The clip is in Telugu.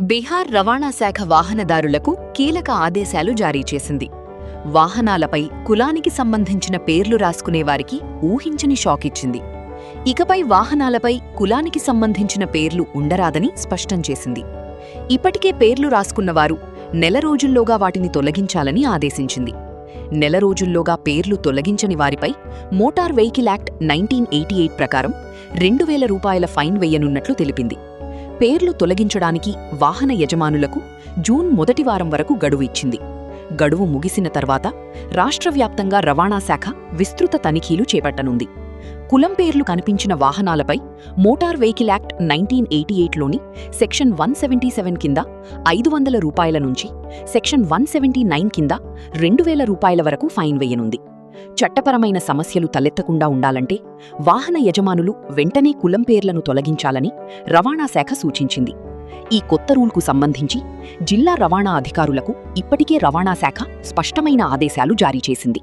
బీహార్ రవాణా శాఖ వాహనదారులకు కీలక ఆదేశాలు జారీ చేసింది. వాహనాలపై కులానికి సంబంధించిన పేర్లు రాసుకునేవారికి ఊహించని షాక్ ఇచ్చింది. ఇకపై వాహనాలపై కులానికి సంబంధించిన పేర్లు ఉండరాదని స్పష్టం చేసింది. ఇప్పటికే పేర్లు రాసుకున్నవారు నెల రోజుల్లోగా వాటిని తొలగించాలని ఆదేశించింది. నెల రోజుల్లోగా పేర్లు తొలగించని వారిపై మోటార్ వెహికల్ యాక్ట్ 1988 ప్రకారం 2000 రూపాయల ఫైన్ వేయనున్నట్లు తెలిపింది. పేర్లు తొలగించడానికి వాహన యజమానులకు జూన్ మొదటి వారం వరకు గడువు ఇచ్చింది. గడువు ముగిసిన తర్వాత రాష్ట్రవ్యాప్తంగా రవాణా శాఖ విస్తృత తనిఖీలు చేపట్టనుంది. కులం పేర్లు కనిపించిన వాహనాలపై మోటార్ వెహికల్ యాక్ట్ 1988లోని సెక్షన్ 177 కింద 500 రూపాయల నుంచి సెక్షన్ 179 కింద 2000 రూపాయల వరకు ఫైన్ వేయనుంది. చట్టపరమైన సమస్యలు తలెత్తకుండా ఉండాలంటే వాహన యజమానులు వెంటనే కులం పేర్లను తొలగించాలని రవాణా శాఖ సూచించింది. ఈ కొత్త రూల్కు సంబంధించి జిల్లా రవాణా అధికారులకు ఇప్పటికే రవాణా శాఖ స్పష్టమైన ఆదేశాలు జారీ చేసింది.